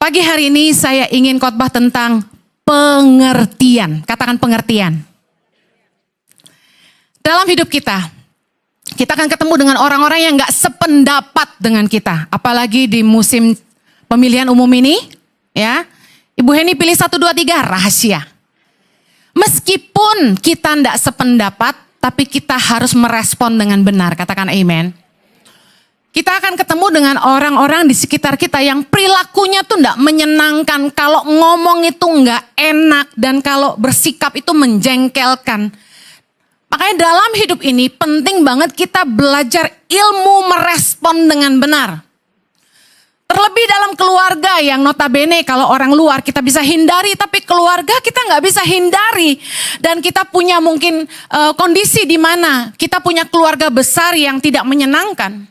Pagi hari ini saya ingin khotbah tentang pengertian. Katakan pengertian. Dalam hidup kita akan ketemu dengan orang-orang yang gak sependapat dengan kita. Apalagi di musim pemilihan umum ini, ya. Ibu Heni pilih 1, 2, 3, rahasia. Meskipun kita gak sependapat, tapi kita harus merespon dengan benar. Katakan amen. Kita akan ketemu dengan orang-orang di sekitar kita yang perilakunya tuh gak menyenangkan. Kalau ngomong itu gak enak dan kalau bersikap itu menjengkelkan. Makanya dalam hidup ini penting banget kita belajar ilmu merespon dengan benar. Terlebih dalam keluarga yang notabene kalau orang luar kita bisa hindari, tapi keluarga kita gak bisa hindari. Dan kita punya mungkin kondisi di mana kita punya keluarga besar yang tidak menyenangkan.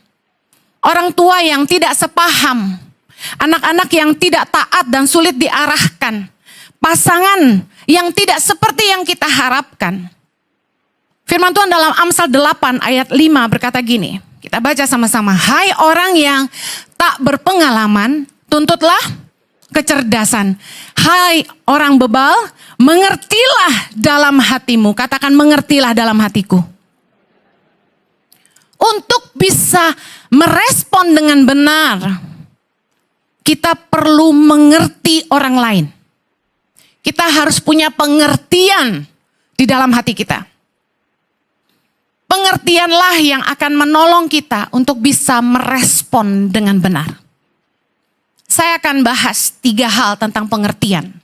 Orang tua yang tidak sepaham, anak-anak yang tidak taat dan sulit diarahkan, pasangan yang tidak seperti yang kita harapkan. Firman Tuhan dalam Amsal 8 ayat 5 berkata gini, kita baca sama-sama. Hai orang yang tak berpengalaman, tuntutlah kecerdasan. Hai orang bebal, mengertilah dalam hatimu. Katakan mengertilah dalam hatiku. Untuk bisa merespon dengan benar, kita perlu mengerti orang lain. Kita harus punya pengertian di dalam hati kita. Pengertianlah yang akan menolong kita untuk bisa merespon dengan benar. Saya akan bahas 3 hal tentang pengertian.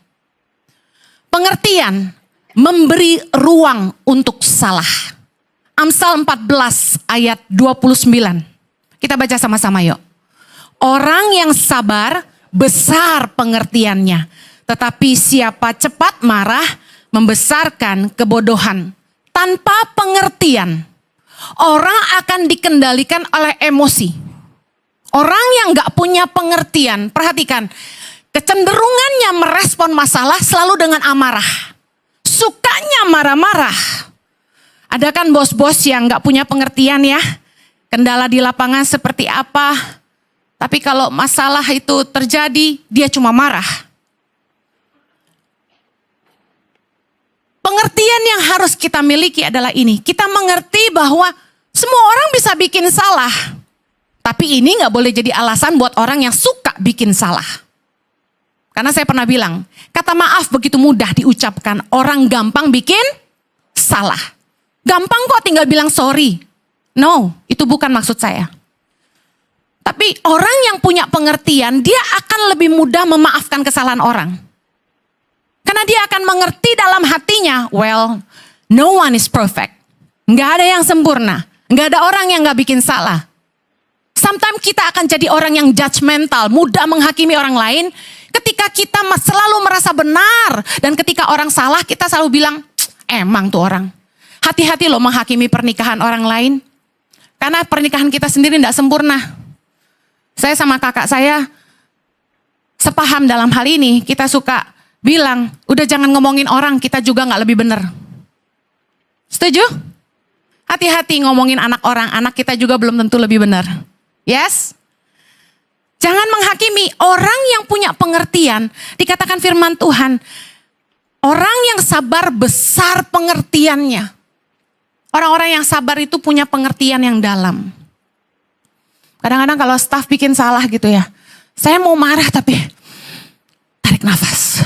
Pengertian memberi ruang untuk salah. Amsal 14 ayat 29. Kita baca sama-sama yuk. Orang yang sabar besar pengertiannya. Tetapi siapa cepat marah membesarkan kebodohan. Tanpa pengertian, orang akan dikendalikan oleh emosi. Orang yang gak punya pengertian, perhatikan. Kecenderungannya merespon masalah selalu dengan amarah. Sukanya marah-marah. Ada kan bos-bos yang gak punya pengertian ya. Kendala di lapangan seperti apa. Tapi kalau masalah itu terjadi, dia cuma marah. Pengertian yang harus kita miliki adalah ini. Kita mengerti bahwa semua orang bisa bikin salah. Tapi ini gak boleh jadi alasan buat orang yang suka bikin salah. Karena saya pernah bilang, kata maaf begitu mudah diucapkan. Orang gampang bikin salah. Gampang kok tinggal bilang sorry. No, itu bukan maksud saya. Tapi orang yang punya pengertian, dia akan lebih mudah memaafkan kesalahan orang. Karena dia akan mengerti dalam hatinya, well, no one is perfect. Nggak ada yang sempurna. Nggak ada orang yang nggak bikin salah. Sometimes kita akan jadi orang yang judgmental, mudah menghakimi orang lain. Ketika kita selalu merasa benar. Dan ketika orang salah, kita selalu bilang, emang tuh orang. Hati-hati loh menghakimi pernikahan orang lain. Karena pernikahan kita sendiri tidak sempurna. Saya sama kakak saya sepaham dalam hal ini. Kita suka bilang, udah jangan ngomongin orang, kita juga gak lebih benar. Setuju? Hati-hati ngomongin anak orang, anak kita juga belum tentu lebih benar. Yes? Jangan menghakimi orang yang punya pengertian. Dikatakan firman Tuhan, orang yang sabar besar pengertiannya. Orang-orang yang sabar itu punya pengertian yang dalam. Kadang-kadang kalau staf bikin salah gitu ya. Saya mau marah tapi tarik nafas.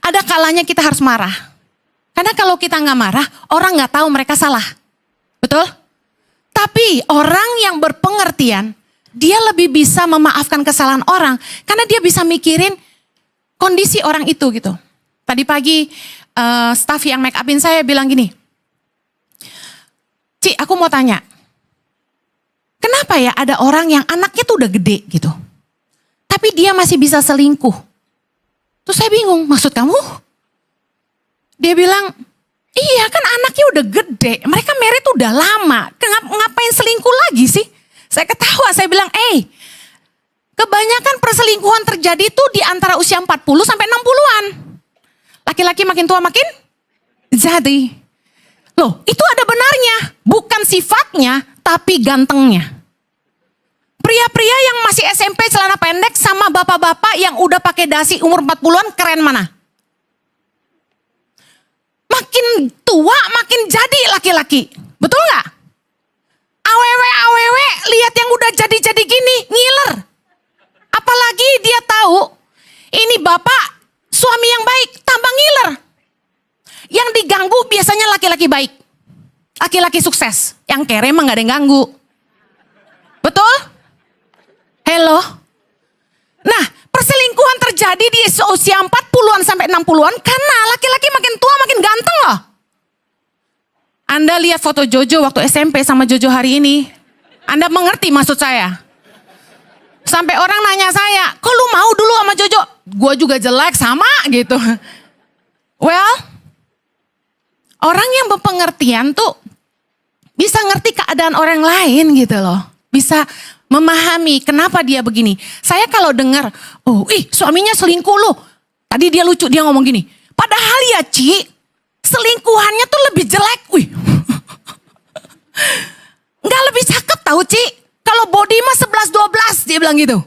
Ada kalanya kita harus marah. Karena kalau kita gak marah, orang gak tahu mereka salah. Betul? Tapi orang yang berpengertian, dia lebih bisa memaafkan kesalahan orang. Karena dia bisa mikirin kondisi orang itu gitu. Tadi pagi staf yang make upin saya bilang gini. Ci, aku mau tanya. Kenapa ya ada orang yang anaknya tuh udah gede gitu. Tapi dia masih bisa selingkuh. Terus saya bingung, maksud kamu? Dia bilang, iya kan anaknya udah gede. Mereka married udah lama. Ngapain selingkuh lagi sih? Saya ketawa, saya bilang, kebanyakan perselingkuhan terjadi tuh di antara usia 40 sampai 60-an. Laki-laki makin tua makin jadi. Loh, itu ada benarnya. Bukan sifatnya, tapi gantengnya. Pria-pria yang masih SMP celana pendek sama bapak-bapak yang udah pakai dasi umur 40-an keren mana? Makin tua makin jadi laki-laki. Betul nggak? Awewe lihat yang udah jadi gini ngiler. Apalagi dia tahu ini bapak suami yang baik tambah ngiler. Yang diganggu biasanya laki-laki baik. Laki-laki sukses. Yang kere emang gak ada yang ganggu. Betul? Hello? Nah, perselingkuhan terjadi di usia 40-an sampai 60-an karena laki-laki makin tua makin ganteng loh. Anda lihat foto Jojo waktu SMP sama Jojo hari ini. Anda mengerti maksud saya? Sampai orang nanya saya, kok lu mau dulu sama Jojo? Gue juga jelek sama gitu. Well, orang yang berpengertian tuh bisa ngerti keadaan orang lain gitu loh. Bisa memahami kenapa dia begini. Saya kalau dengar, suaminya selingkuh loh. Tadi dia lucu, dia ngomong gini. Padahal ya Ci, selingkuhannya tuh lebih jelek. Nggak lebih cakep tahu Ci. Kalau body mah 11-12 dia bilang gitu.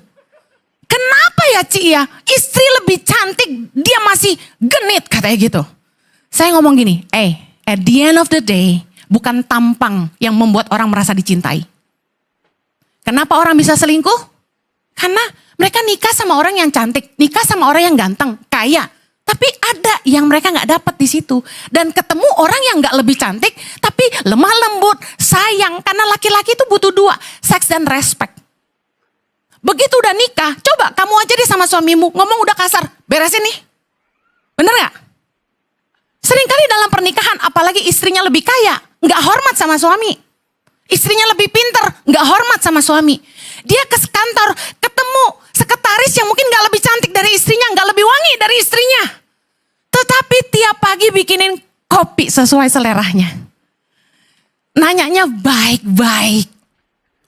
Kenapa ya Ci ya? Istri lebih cantik, dia masih genit katanya gitu. Saya ngomong gini, at the end of the day, bukan tampang yang membuat orang merasa dicintai. Kenapa orang bisa selingkuh? Karena mereka nikah sama orang yang cantik, nikah sama orang yang ganteng, kaya. Tapi ada yang mereka gak dapat di situ. Dan ketemu orang yang gak lebih cantik, tapi lemah lembut, sayang. Karena laki-laki itu butuh dua, seks dan respect. Begitu udah nikah, coba kamu aja deh sama suamimu, ngomong udah kasar, beresin nih. Bener gak? Seringkali dalam pernikahan, apalagi istrinya lebih kaya, gak hormat sama suami. Istrinya lebih pinter, gak hormat sama suami. Dia ke kantor, ketemu sekretaris yang mungkin gak lebih cantik dari istrinya, gak lebih wangi dari istrinya. Tetapi tiap pagi bikinin kopi sesuai seleranya. Nanyanya baik-baik,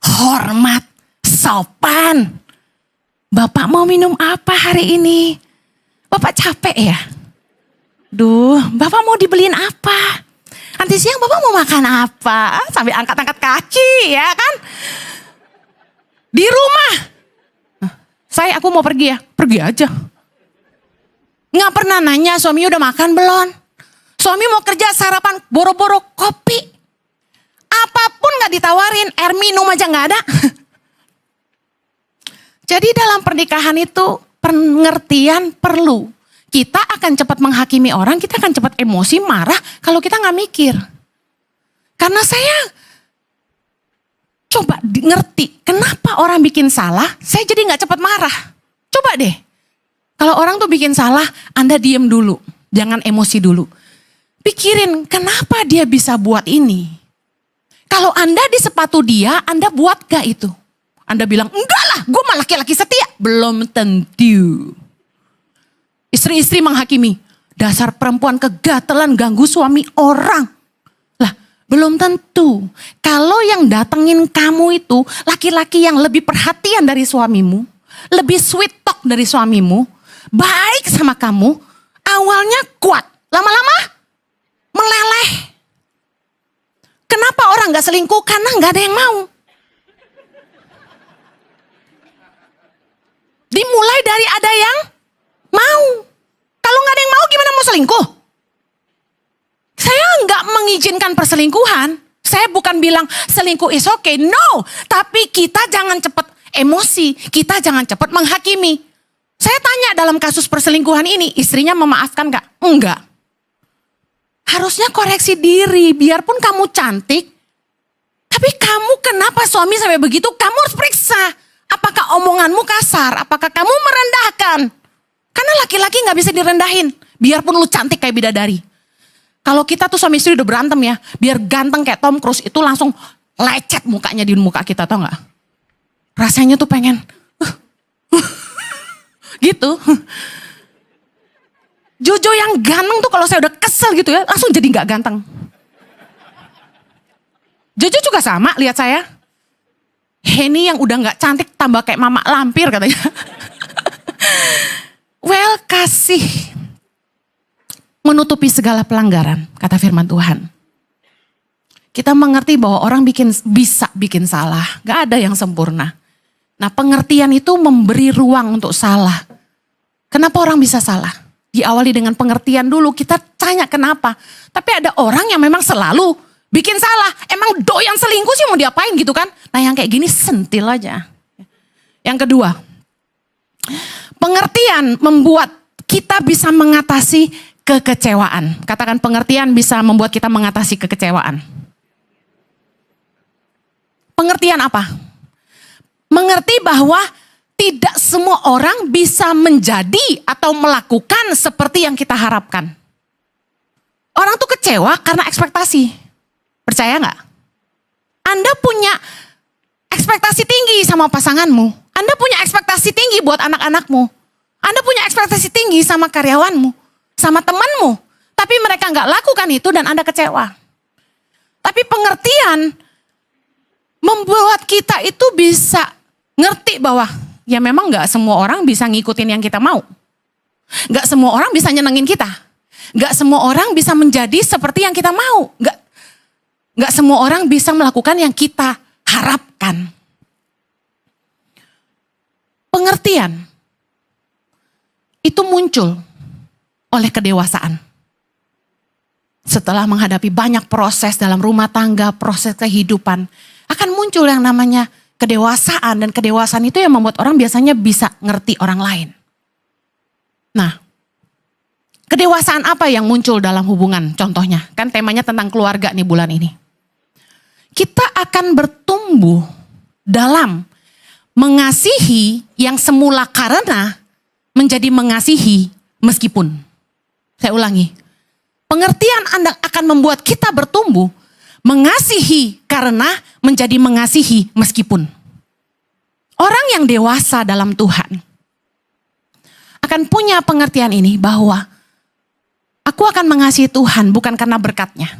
hormat, sopan. Bapak mau minum apa hari ini? Bapak capek ya? Duh, Bapak mau dibeliin apa? Nanti siang Bapak mau makan apa? Sambil angkat-angkat kaki ya kan? Di rumah. Aku mau pergi ya. Pergi aja. Nggak pernah nanya suami udah makan belum? Suami mau kerja sarapan boro-boro kopi. Apapun nggak ditawarin. Air minum aja nggak ada. Jadi dalam pernikahan itu pengertian perlu. Kita akan cepat menghakimi orang, kita akan cepat emosi, marah kalau kita nggak mikir. Karena saya coba ngerti kenapa orang bikin salah, saya jadi nggak cepat marah. Coba deh, kalau orang tuh bikin salah, Anda diem dulu, jangan emosi dulu. Pikirin kenapa dia bisa buat ini. Kalau Anda di sepatu dia, Anda buat gak itu? Anda bilang, enggak lah, gue mah laki-laki setia. Belum tentu. Istri-istri menghakimi, dasar perempuan kegatelan ganggu suami orang. Lah, belum tentu. Kalau yang datengin kamu itu laki-laki yang lebih perhatian dari suamimu, lebih sweet talk dari suamimu, baik sama kamu, awalnya kuat, lama-lama meleleh. Kenapa orang gak selingkuh? Karena gak ada yang mau. Dimulai dari ada yang mau. Kalau nggak ada yang mau gimana mau selingkuh? Saya nggak mengizinkan perselingkuhan. Saya bukan bilang selingkuh is okay. No. Tapi kita jangan cepat emosi. Kita jangan cepat menghakimi. Saya tanya dalam kasus perselingkuhan ini. Istrinya memaafkan nggak? Enggak. Harusnya koreksi diri. Biarpun kamu cantik. Tapi kamu kenapa suami sampai begitu? Kamu harus periksa. Apakah omonganmu kasar? Apakah kamu merendahkan? Karena laki-laki gak bisa direndahin. Biarpun lu cantik kayak bidadari. Kalau kita tuh suami istri udah berantem ya. Biar ganteng kayak Tom Cruise itu langsung lecet mukanya di muka kita, tau gak? Rasanya tuh pengen. Gitu. Jojo yang ganteng tuh kalau saya udah kesel gitu ya. Langsung jadi gak ganteng. Jojo juga sama lihat saya. Henny yang udah gak cantik tambah kayak mama lampir katanya. Well, kasih menutupi segala pelanggaran, kata firman Tuhan. Kita mengerti bahwa orang bisa bikin salah, gak ada yang sempurna. Nah, pengertian itu memberi ruang untuk salah. Kenapa orang bisa salah? Diawali dengan pengertian dulu, kita tanya kenapa. Tapi ada orang yang memang selalu bikin salah. Emang doyan selingkuh sih mau diapain gitu kan? Nah, yang kayak gini sentil aja. Yang kedua, pengertian membuat kita bisa mengatasi kekecewaan. Katakan pengertian bisa membuat kita mengatasi kekecewaan. Pengertian apa? Mengerti bahwa tidak semua orang bisa menjadi atau melakukan seperti yang kita harapkan. Orang tuh kecewa karena ekspektasi. Percaya nggak? Anda punya ekspektasi tinggi sama pasanganmu. Anda punya ekspektasi tinggi buat anak-anakmu. Anda punya ekspektasi tinggi sama karyawanmu, sama temanmu. Tapi mereka nggak lakukan itu dan Anda kecewa. Tapi pengertian membuat kita itu bisa ngerti bahwa ya memang gak semua orang bisa ngikutin yang kita mau. Gak semua orang bisa nyenengin kita. Gak semua orang bisa menjadi seperti yang kita mau. Gak semua orang bisa melakukan yang kita harapkan. Pengertian itu muncul oleh kedewasaan. Setelah menghadapi banyak proses dalam rumah tangga, proses kehidupan, akan muncul yang namanya kedewasaan, dan kedewasaan itu yang membuat orang biasanya bisa ngerti orang lain. Nah, kedewasaan apa yang muncul dalam hubungan? Contohnya, kan temanya tentang keluarga nih bulan ini. Kita akan bertumbuh dalam mengasihi yang semula karena menjadi mengasihi meskipun. Saya ulangi, pengertian Anda akan membuat kita bertumbuh mengasihi karena menjadi mengasihi meskipun. Orang yang dewasa dalam Tuhan akan punya pengertian ini bahwa aku akan mengasihi Tuhan bukan karena berkatnya.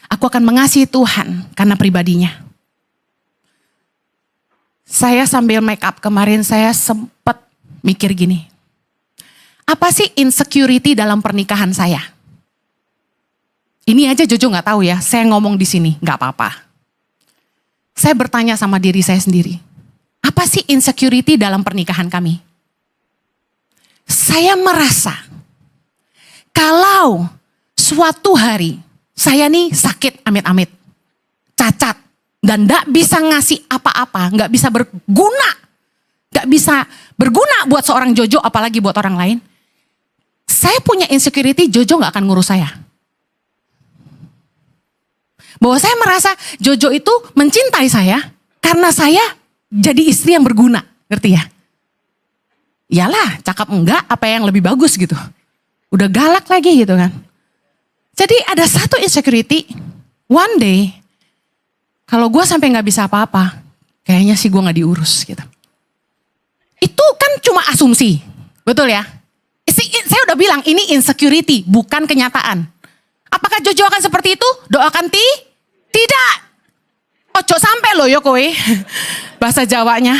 Aku akan mengasihi Tuhan karena pribadinya. Saya sambil make up kemarin saya sempat mikir gini. Apa sih insecurity dalam pernikahan saya? Ini aja Jojo gak tahu ya, saya ngomong di sini, gak apa-apa. Saya bertanya sama diri saya sendiri, apa sih insecurity dalam pernikahan kami? Saya merasa, kalau suatu hari, saya nih sakit amit-amit, cacat, dan gak bisa ngasih apa-apa, gak bisa berguna, gak bisa berguna buat seorang Jojo, apalagi buat orang lain. Saya punya insecurity, Jojo gak akan ngurus saya. Bahwa saya merasa Jojo itu mencintai saya karena saya jadi istri yang berguna. Ngerti ya? Iyalah, cakep enggak, apa yang lebih bagus gitu. Udah galak lagi gitu kan. Jadi ada satu insecurity, one day, kalau gue sampai gak bisa apa-apa, kayaknya sih gue gak diurus gitu. Itu kan cuma asumsi, betul ya? Saya udah bilang ini insecurity, bukan kenyataan. Apakah Jojo akan seperti itu? Doakan tidak. Ojo sampai lo yo kowe. Bahasa Jawanya.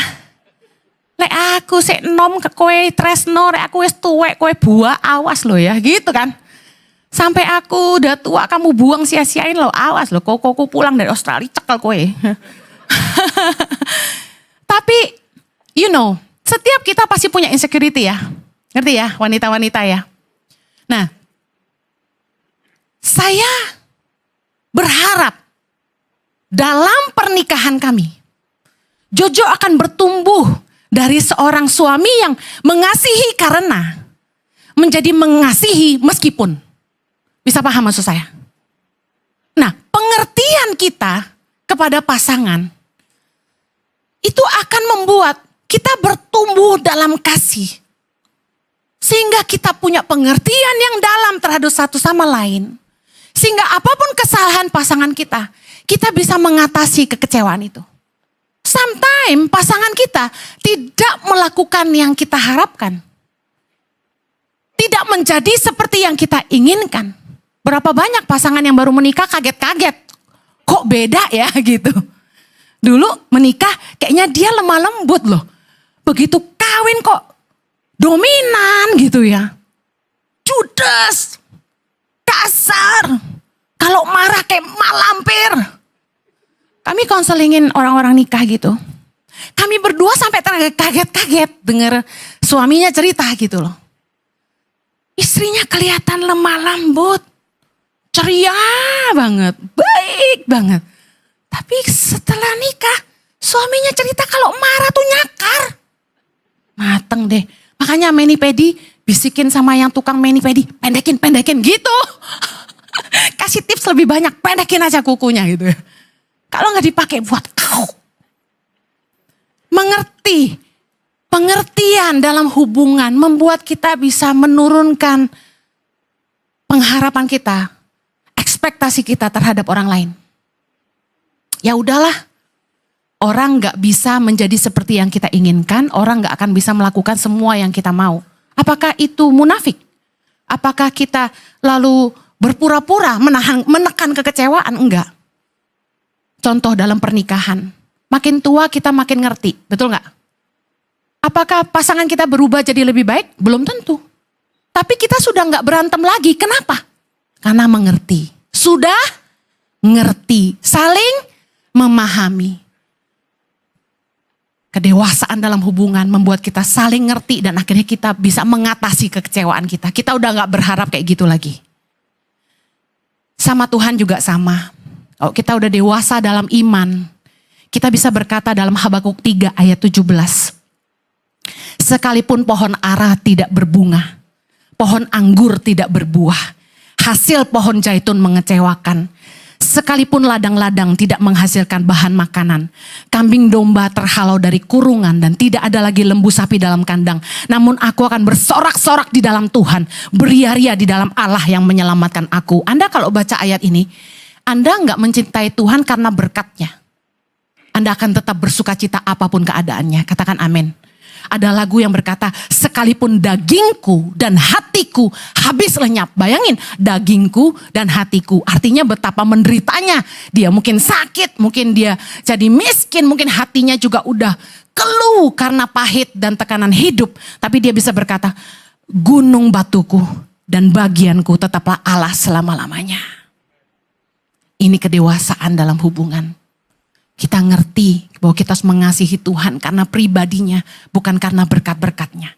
Lek aku sik nom ke kowe tresno, lek aku wis tuwek kowe buah, awas lo ya, gitu kan. Sampai aku udah tua kamu buang sia-siain lo, awas lo, koko pulang dari Australia cekel kowe. Tapi you know, setiap kita pasti punya insecurity ya. Ngerti ya, wanita-wanita ya. Nah, saya berharap dalam pernikahan kami, Jojo akan bertumbuh dari seorang suami yang mengasihi karena menjadi mengasihi meskipun. Bisa paham maksud saya? Nah, pengertian kita kepada pasangan itu akan membuat kita bertumbuh dalam kasih. Sehingga kita punya pengertian yang dalam terhadap satu sama lain. Sehingga apapun kesalahan pasangan kita bisa mengatasi kekecewaan itu. Sometimes pasangan kita tidak melakukan yang kita harapkan. Tidak menjadi seperti yang kita inginkan. Berapa banyak pasangan yang baru menikah kaget-kaget. Kok beda ya gitu. Dulu menikah kayaknya dia lemah lembut loh. Begitu kawin kok dominan gitu ya. Judes. Kasar. Kalau marah kayak malampir. Kami konselingin orang-orang nikah gitu. Kami berdua sampai terkaget-kaget dengar suaminya cerita gitu loh. Istrinya kelihatan lemah lembut, ceria banget, baik banget. Tapi setelah nikah, suaminya cerita kalau marah tuh nyakar. Mateng deh. Makanya mani-pedi bisikin sama yang tukang mani-pedi, pendekin gitu. Kasih tips lebih banyak, pendekin aja kukunya gitu. Kalau nggak dipakai buat kau. Mengerti, pengertian dalam hubungan membuat kita bisa menurunkan pengharapan kita, ekspektasi kita terhadap orang lain. Ya udahlah, orang nggak bisa menjadi seperti yang kita inginkan, orang nggak akan bisa melakukan semua yang kita mau. Apakah itu munafik? Apakah kita lalu berpura-pura menekan kekecewaan? Enggak. Contoh dalam pernikahan, makin tua kita makin ngerti, betul nggak? Apakah pasangan kita berubah jadi lebih baik? Belum tentu. Tapi kita sudah nggak berantem lagi, kenapa? Karena mengerti. Sudah ngerti, saling memahami. Kedewasaan dalam hubungan membuat kita saling ngerti dan akhirnya kita bisa mengatasi kekecewaan kita. Kita udah gak berharap kayak gitu lagi. Sama Tuhan juga sama. Kalau kita udah dewasa dalam iman, kita bisa berkata dalam Habakuk 3 ayat 17. Sekalipun pohon ara tidak berbunga, pohon anggur tidak berbuah, hasil pohon zaitun mengecewakan. Sekalipun ladang-ladang tidak menghasilkan bahan makanan, kambing domba terhalau dari kurungan dan tidak ada lagi lembu sapi dalam kandang. Namun aku akan bersorak-sorak di dalam Tuhan, beria-ria di dalam Allah yang menyelamatkan aku. Anda kalau baca ayat ini, Anda nggak mencintai Tuhan karena berkatnya. Anda akan tetap bersuka cita apapun keadaannya. Katakan amin. Ada lagu yang berkata, sekalipun dagingku dan hatiku habis lenyap. Bayangin, dagingku dan hatiku. Artinya betapa menderitanya. Dia mungkin sakit, mungkin dia jadi miskin, mungkin hatinya juga udah keluh karena pahit dan tekanan hidup. Tapi dia bisa berkata, gunung batuku dan bagianku tetaplah Allah selama-lamanya. Ini kedewasaan dalam hubungan. Kita ngerti bahwa kita harus mengasihi Tuhan karena pribadinya, bukan karena berkat-berkatnya.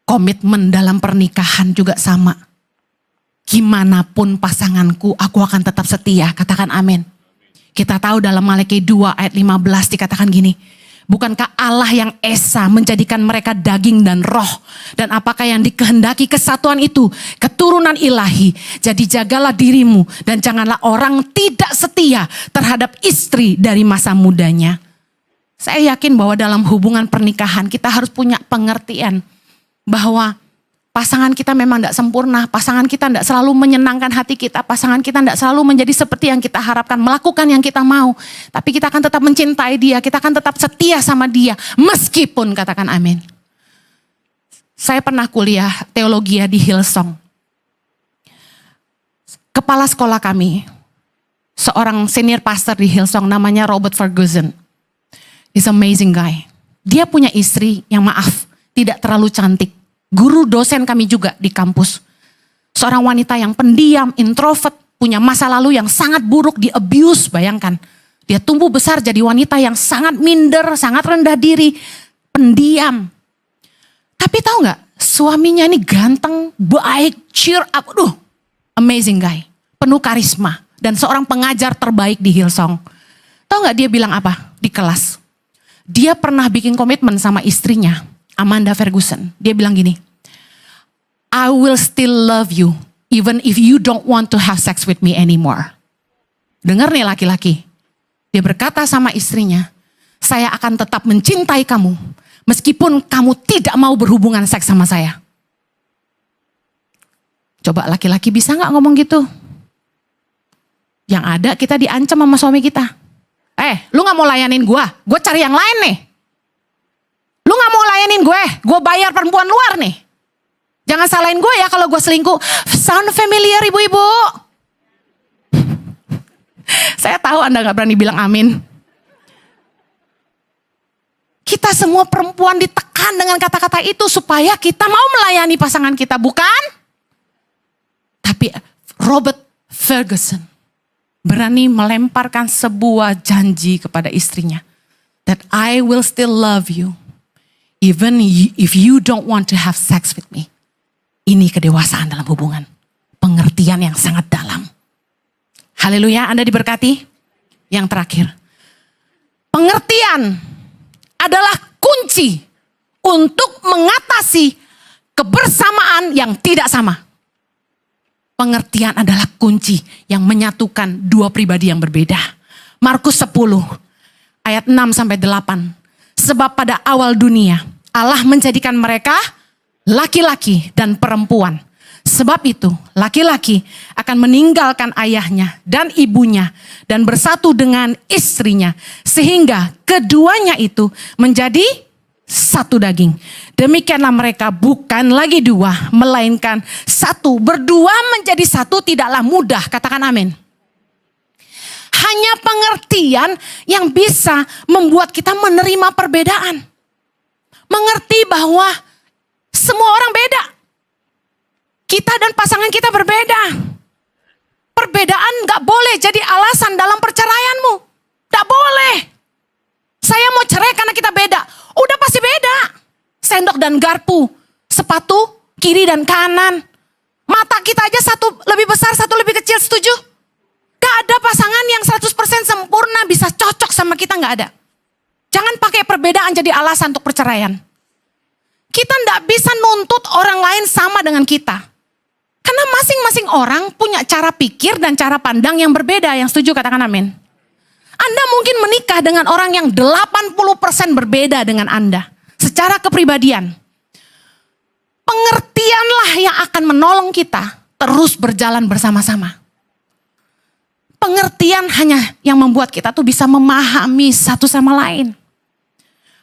Komitmen dalam pernikahan juga sama. Gimanapun pasanganku, aku akan tetap setia. Katakan amin. Kita tahu dalam Maleakhi 2 ayat 15 dikatakan gini. Bukankah Allah yang esa menjadikan mereka daging dan roh? Dan apakah yang dikehendaki kesatuan itu? Keturunan ilahi. Jadi jagalah dirimu dan janganlah orang tidak setia terhadap istri dari masa mudanya. Saya yakin bahwa dalam hubungan pernikahan kita harus punya pengertian bahwa pasangan kita memang tidak sempurna, pasangan kita tidak selalu menyenangkan hati kita, pasangan kita tidak selalu menjadi seperti yang kita harapkan, melakukan yang kita mau. Tapi kita akan tetap mencintai dia, kita akan tetap setia sama dia, meskipun katakan amin. Saya pernah kuliah teologi di Hillsong. Kepala sekolah kami, seorang senior pastor di Hillsong namanya Robert Ferguson. He's amazing guy. Dia punya istri yang maaf, tidak terlalu cantik. Guru dosen kami juga di kampus. Seorang wanita yang pendiam, introvert, punya masa lalu yang sangat buruk, di abuse, bayangkan. Dia tumbuh besar jadi wanita yang sangat minder, sangat rendah diri, pendiam. Tapi tahu nggak, suaminya ini ganteng, baik, cheer up, amazing guy. Penuh karisma dan seorang pengajar terbaik di Hillsong. Tahu nggak dia bilang apa di kelas? Dia pernah bikin komitmen sama istrinya, Amanda Ferguson. Dia bilang gini, I will still love you even if you don't want to have sex with me anymore. Dengar nih laki-laki. Dia berkata sama istrinya, saya akan tetap mencintai kamu meskipun kamu tidak mau berhubungan seks sama saya. Coba laki-laki bisa gak ngomong gitu? Yang ada kita diancam sama suami kita. Lu gak mau layanin gue cari yang lain nih. Lu gak mau layanin gue bayar perempuan luar nih. Jangan salahin gue ya kalau gue selingkuh. Sound familiar ibu-ibu? Saya tahu Anda gak berani bilang amin. Kita semua perempuan ditekan dengan kata-kata itu supaya kita mau melayani pasangan kita, bukan? Tapi Robert Ferguson, berani melemparkan sebuah janji kepada istrinya. That I will still love you. Even if you don't want to have sex with me. Ini kedewasaan dalam hubungan. Pengertian yang sangat dalam. Haleluya, Anda diberkati. Yang terakhir. Pengertian adalah kunci untuk mengatasi kebersamaan yang tidak sama. Pengertian adalah kunci yang menyatukan dua pribadi yang berbeda. Markus 10 ayat 6 sampai 8. Sebab pada awal dunia Allah menjadikan mereka laki-laki dan perempuan. Sebab itu laki-laki akan meninggalkan ayahnya dan ibunya dan bersatu dengan istrinya. Sehingga keduanya itu menjadi satu daging. Demikianlah mereka bukan lagi dua, melainkan satu. Berdua menjadi satu tidaklah mudah, katakan amin. Hanya pengertian yang bisa membuat kita menerima perbedaan. Mengerti bahwa semua orang beda. Kita dan pasangan kita berbeda. Perbedaan gak boleh jadi alasan dalam perceraianmu. Gak boleh. Saya mau cerai karena kita beda. Udah pasti beda. Sendok dan garpu, sepatu, kiri dan kanan. Mata kita aja satu lebih besar, satu lebih kecil, setuju? Gak ada pasangan yang 100% sempurna bisa cocok sama kita, gak ada. Jangan pakai perbedaan jadi alasan untuk perceraian. Kita gak bisa nuntut orang lain sama dengan kita. Karena masing-masing orang punya cara pikir dan cara pandang yang berbeda. Yang setuju katakan amin. Anda mungkin menikah dengan orang yang 80% berbeda dengan Anda. Secara kepribadian. Pengertianlah yang akan menolong kita terus berjalan bersama-sama. Pengertian hanya yang membuat kita tuh bisa memahami satu sama lain.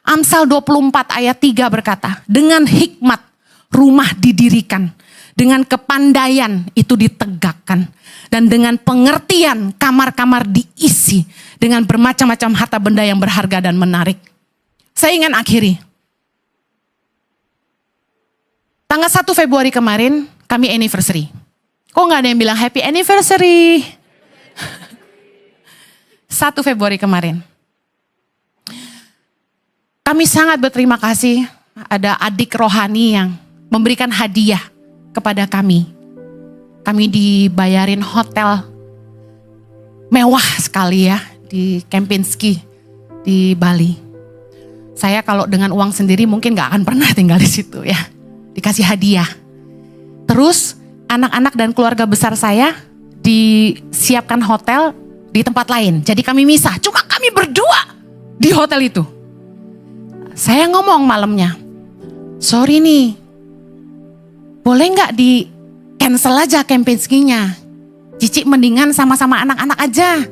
Amsal 24 ayat 3 berkata, dengan hikmat rumah didirikan. Dengan kepandaian itu ditegakkan. Dan dengan pengertian kamar-kamar diisi. Dengan bermacam-macam harta benda yang berharga dan menarik. Saya ingin akhiri. Tanggal 1 Februari kemarin kami anniversary. Kok gak ada yang bilang happy anniversary? 1 Februari kemarin. Kami sangat berterima kasih ada adik rohani yang memberikan hadiah kepada kami. Kami dibayarin hotel mewah sekali ya di Kempinski di Bali. Saya kalau dengan uang sendiri mungkin gak akan pernah tinggal di situ ya. Dikasih hadiah. Terus anak-anak dan keluarga besar saya disiapkan hotel di tempat lain. Jadi kami misah, cuma kami berdua di hotel itu. Saya ngomong malamnya, sorry nih, boleh gak di cancel aja Kempinski-nya? Cici mendingan sama-sama anak-anak aja.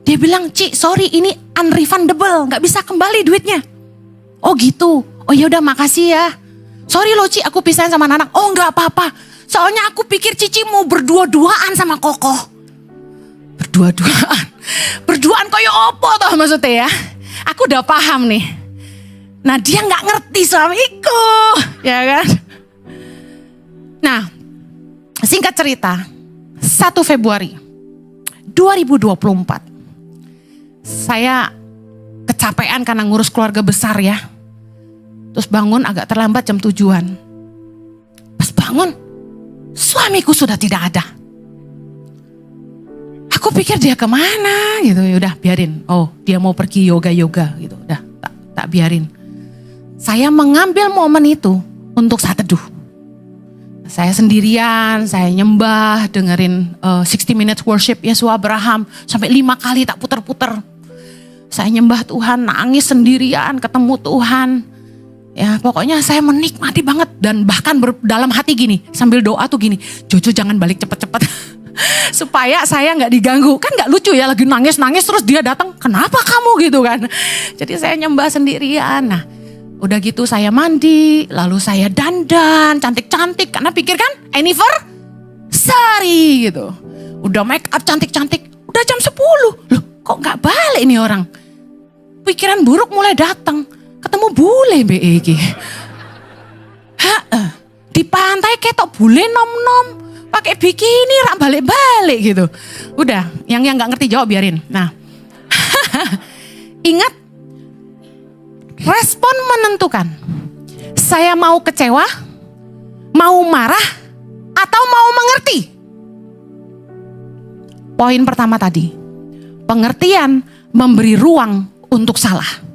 Dia bilang, Ci sorry ini unrefundable, gak bisa kembali duitnya. Oh gitu, oh yaudah makasih ya. Sorry loh Ci, aku pisahin sama anak. Oh gak apa-apa. Soalnya aku pikir Cici mau berdua-duaan sama Koko. Berdua-duaan. Berduaan koyo opo toh maksudnya ya. Aku udah paham nih. Nah dia gak ngerti suamiku. Ya kan. Nah singkat cerita. 1 Februari 2024. Saya kecapean karena ngurus keluarga besar ya. Terus bangun agak terlambat jam 7-an. Pas bangun, suamiku sudah tidak ada. Aku pikir dia kemana gitu, yaudah biarin. Oh dia mau pergi yoga-yoga gitu, udah tak biarin. Saya mengambil momen itu untuk saat teduh. Saya sendirian, saya nyembah, dengerin 60 minutes worship Yesus Abraham. Sampai 5 kali tak puter-puter. Saya nyembah Tuhan, nangis sendirian, ketemu Tuhan. Ya pokoknya saya menikmati banget. Dan bahkan dalam hati gini, sambil doa tuh gini, Jojo jangan balik cepet-cepet. Supaya saya gak diganggu. Kan gak lucu ya, lagi nangis-nangis terus dia datang, kenapa kamu gitu kan. Jadi saya nyembah sendirian. Nah udah gitu saya mandi, lalu saya dandan, cantik-cantik. Karena pikir kan anniversary gitu. Udah make up cantik-cantik, udah jam 10. Loh kok gak balik nih orang. Pikiran buruk mulai datang. Ketemu bule BEG. Di pantai ketok bule nom-nom. pakai bikini rak balik-balik gitu. Udah, yang nggak ngerti jawab biarin. Nah, ingat, respon menentukan. Saya mau kecewa, mau marah, atau mau mengerti. Poin pertama tadi, pengertian memberi ruang untuk salah.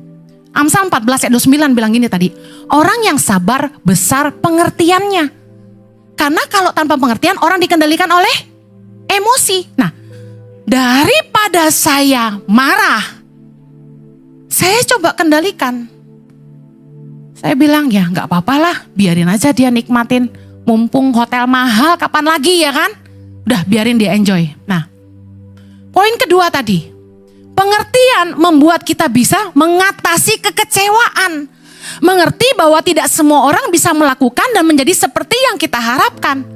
Amsal 14 ayat 29 bilang gini tadi, orang yang sabar besar pengertiannya. Karena kalau tanpa pengertian orang dikendalikan oleh emosi. Nah, daripada saya marah, saya coba kendalikan. Saya bilang ya gak apa-apalah, biarin aja dia nikmatin. Mumpung hotel mahal kapan lagi ya kan? Udah biarin dia enjoy. Nah, poin kedua tadi, pengertian membuat kita bisa mengatasi kekecewaan. Mengerti bahwa tidak semua orang bisa melakukan dan menjadi seperti yang kita harapkan.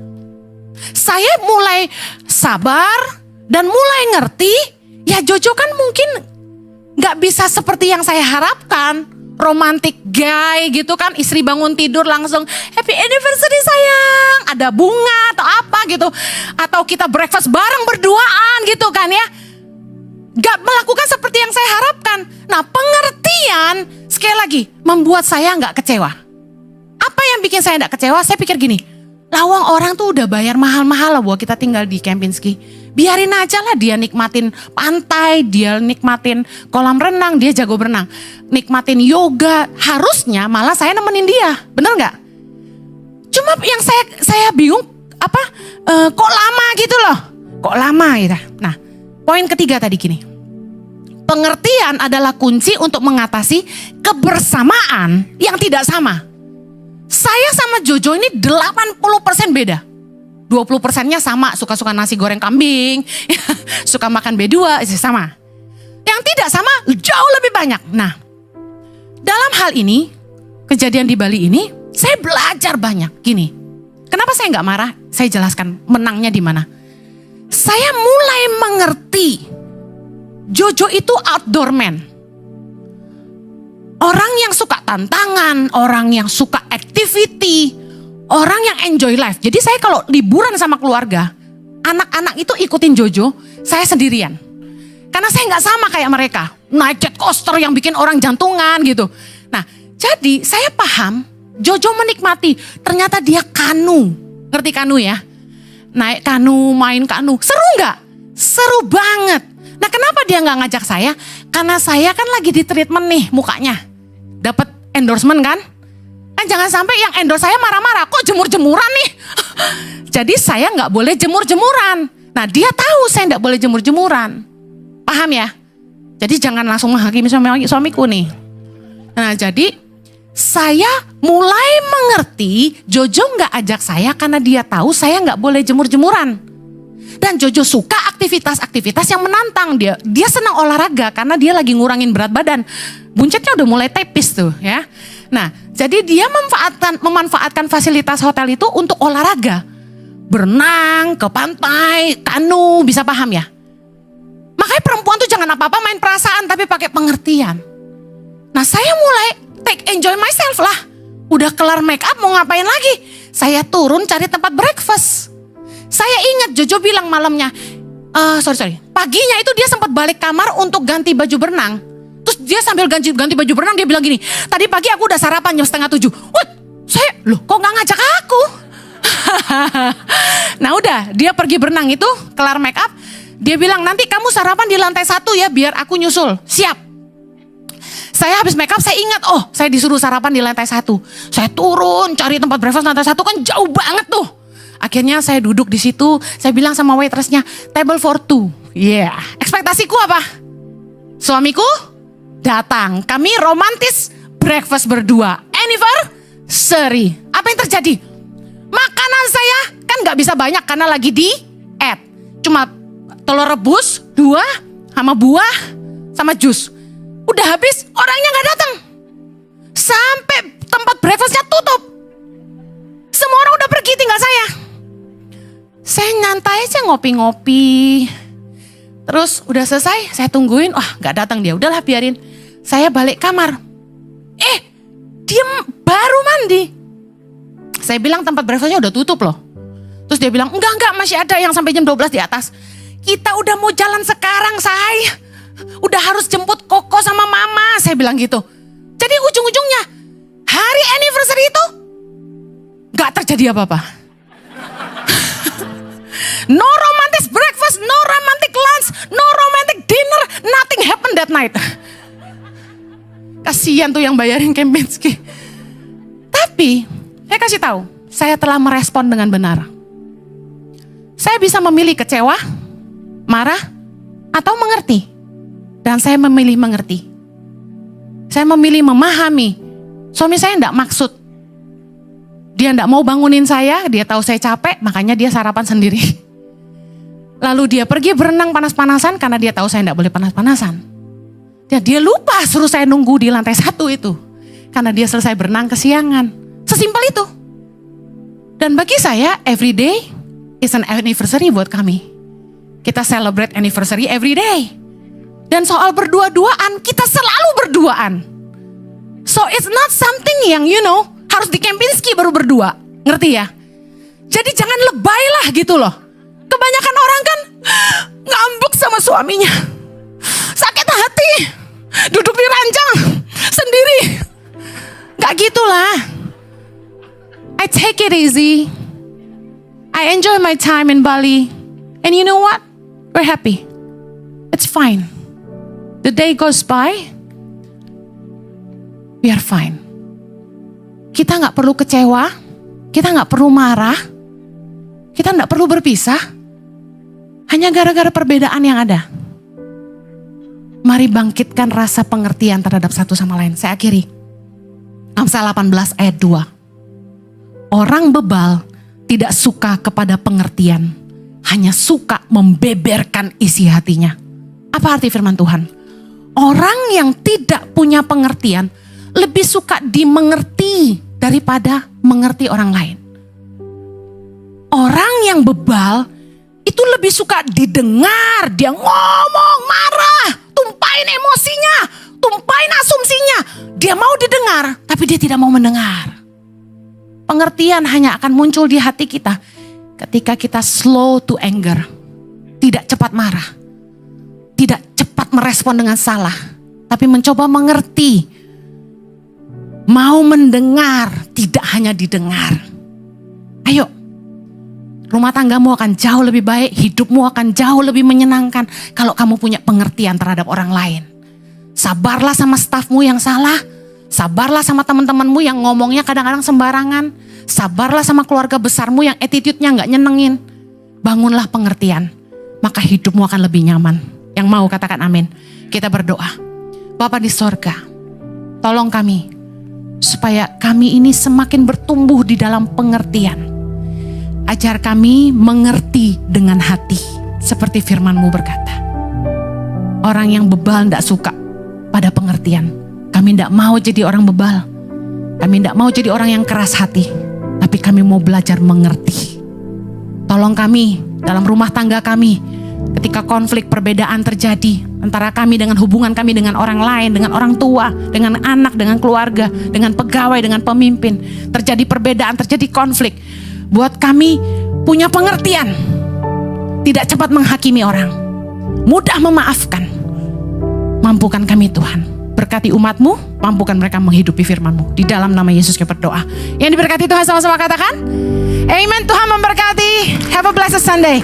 Saya mulai sabar dan mulai ngerti, ya Jojo kan mungkin gak bisa seperti yang saya harapkan. Romantic guy gitu kan, istri bangun tidur langsung happy anniversary sayang, ada bunga atau apa gitu. Atau kita breakfast bareng berduaan gitu kan ya. Gak melakukan seperti yang saya harapkan. Nah, pengertian sekali lagi membuat saya gak kecewa. Apa yang bikin saya gak kecewa? Saya pikir gini, lawang orang tuh udah bayar mahal-mahal lah buat kita tinggal di Kempinski. Biarin aja lah dia nikmatin pantai, dia nikmatin kolam renang, dia jago berenang. Nikmatin yoga, harusnya malah saya nemenin dia, bener gak? Cuma yang saya bingung, kok lama gitu loh. Kok lama gitu. Nah, poin ketiga tadi gini. Pengertian adalah kunci untuk mengatasi kebersamaan yang tidak sama. Saya sama Jojo ini 80% beda. 20%-nya sama, suka-suka nasi goreng kambing, suka makan B2, sama. Yang tidak sama jauh lebih banyak. Nah, dalam hal ini, kejadian di Bali ini, saya belajar banyak. Gini, kenapa saya nggak marah? Saya jelaskan menangnya di mana. Saya mulai mengerti, Jojo itu outdoor man. Orang yang suka tantangan, orang yang suka activity, orang yang enjoy life. Jadi saya kalau liburan sama keluarga, anak-anak itu ikutin Jojo, saya sendirian. Karena saya nggak sama kayak mereka, naik jet coaster yang bikin orang jantungan gitu. Nah, jadi saya paham, Jojo menikmati. Ternyata dia kanu, ngerti kanu ya? Naik kanu, main kanu, seru nggak? Seru banget. Nah, kenapa dia nggak ngajak saya? Karena saya kan lagi di treatment nih mukanya, dapat endorsement kan? Kan jangan sampai yang endorse saya marah-marah, kok jemur-jemuran nih. Jadi saya nggak boleh jemur-jemuran. Nah, dia tahu saya nggak boleh jemur-jemuran. Paham ya? Jadi jangan langsung menghakimi suamiku nih. Nah, jadi saya mulai mengerti Jojo nggak ajak saya karena dia tahu saya nggak boleh jemur-jemuran. Dan Jojo suka aktivitas-aktivitas yang menantang dia. Dia senang olahraga karena dia lagi ngurangin berat badan. Buncitnya udah mulai tipis tuh ya. Nah, jadi dia memanfaatkan fasilitas hotel itu untuk olahraga. Berenang, ke pantai, kanu, bisa paham ya? Makanya perempuan tuh jangan apa-apa main perasaan tapi pakai pengertian. Nah, saya mulai enjoy myself lah. Udah kelar make up mau ngapain lagi? Saya turun cari tempat breakfast. Saya ingat Jojo bilang malamnya, paginya itu dia sempat balik kamar untuk ganti baju berenang. Terus dia sambil ganti baju berenang dia bilang gini, tadi pagi aku udah sarapan jam 6:30. Wah, saya loh kok gak ngajak aku? Nah udah, dia pergi berenang itu, kelar make up. Dia bilang nanti kamu sarapan di lantai 1 ya biar aku nyusul. Siap. Saya habis make up saya ingat, saya disuruh sarapan di lantai 1. Saya turun cari tempat breakfast lantai 1 kan jauh banget tuh. Akhirnya saya duduk di situ, saya bilang sama waitressnya, table for 2. Yeah. Ekspektasiku apa? Suamiku datang, kami romantis breakfast berdua, anniversary. Apa yang terjadi? Makanan saya kan gak bisa banyak karena lagi di diet. Cuma telur rebus 2 sama buah sama jus. Udah habis, orangnya gak datang. Sampai tempat breakfastnya tutup. Semua orang udah pergi, tinggal saya. Saya nyantai aja ngopi-ngopi. Terus udah selesai, saya tungguin, gak datang dia. Udahlah biarin. Saya balik kamar. Dia baru mandi. Saya bilang tempat breakfastnya udah tutup loh. Terus dia bilang, enggak masih ada yang sampai jam 12 di atas. Kita udah mau jalan sekarang, Say. Udah harus jemput Koko sama Mama, saya bilang gitu. Jadi ujung-ujungnya hari anniversary itu gak terjadi apa-apa. No romantic breakfast, no romantic lunch, no romantic dinner, nothing happened that night. Kasihan tuh yang bayarin Kempinski. Tapi saya kasih tahu, saya telah merespon dengan benar. Saya bisa memilih kecewa, marah, atau mengerti. Dan saya memilih mengerti. Saya memilih memahami. Suami saya enggak maksud. Dia enggak mau bangunin saya, dia tahu saya capek, makanya dia sarapan sendiri. Lalu dia pergi berenang panas-panasan karena dia tahu saya enggak boleh panas-panasan. Dia lupa suruh saya nunggu di lantai 1 itu. Karena dia selesai berenang kesiangan. Sesimpel itu. Dan bagi saya, every day is an anniversary buat kami. Kita celebrate anniversary every day. Dan soal berdua-duaan, kita selalu berduaan. So it's not something yang harus di Kempinski baru berdua. Ngerti ya? Jadi jangan lebay lah gitu loh. Kebanyakan orang kan ngambek sama suaminya. Sakit hati. Duduk di ranjang sendiri. Gak gitulah. I take it easy. I enjoy my time in Bali. And you know what? We're happy. It's fine. The day goes by. We are fine. Kita gak perlu kecewa. Kita gak perlu marah. Kita gak perlu berpisah. Hanya gara-gara perbedaan yang ada. Mari bangkitkan rasa pengertian terhadap satu sama lain. Saya akhiri. Amsal 18 ayat 2. Orang bebal tidak suka kepada pengertian. Hanya suka membeberkan isi hatinya. Apa arti firman Tuhan? Orang yang tidak punya pengertian lebih suka dimengerti daripada mengerti orang lain. Orang yang bebal itu lebih suka didengar, dia ngomong, marah, tumpahin emosinya, tumpahin asumsinya. Dia mau didengar, tapi dia tidak mau mendengar. Pengertian hanya akan muncul di hati kita ketika kita slow to anger. Tidak cepat marah, tidak cepat merespon dengan salah, tapi mencoba mengerti. Mau mendengar, tidak hanya didengar. Ayo. Rumah tanggamu akan jauh lebih baik, hidupmu akan jauh lebih menyenangkan kalau kamu punya pengertian terhadap orang lain. Sabarlah sama stafmu yang salah, sabarlah sama teman-temanmu yang ngomongnya kadang-kadang sembarangan, sabarlah sama keluarga besarmu yang attitude-nya gak nyenengin. Bangunlah pengertian, maka hidupmu akan lebih nyaman. Yang mau katakan amin. Kita berdoa. Bapa di sorga, tolong kami supaya kami ini semakin bertumbuh di dalam pengertian. Ajar kami mengerti dengan hati. Seperti firman-Mu berkata. Orang yang bebal tidak suka pada pengertian. Kami tidak mau jadi orang bebal. Kami tidak mau jadi orang yang keras hati. Tapi kami mau belajar mengerti. Tolong kami dalam rumah tangga kami. Ketika konflik perbedaan terjadi. Antara kami dengan hubungan kami dengan orang lain. Dengan orang tua. Dengan anak, dengan keluarga. Dengan pegawai, dengan pemimpin. Terjadi perbedaan, terjadi konflik. Buat kami punya pengertian. Tidak cepat menghakimi orang. Mudah memaafkan. Mampukan kami Tuhan. Berkati umat-Mu, mampukan mereka menghidupi firman-Mu. Di dalam nama Yesus kami berdoa. Yang diberkati Tuhan sama-sama katakan. Amen. Tuhan memberkati. Have a blessed Sunday.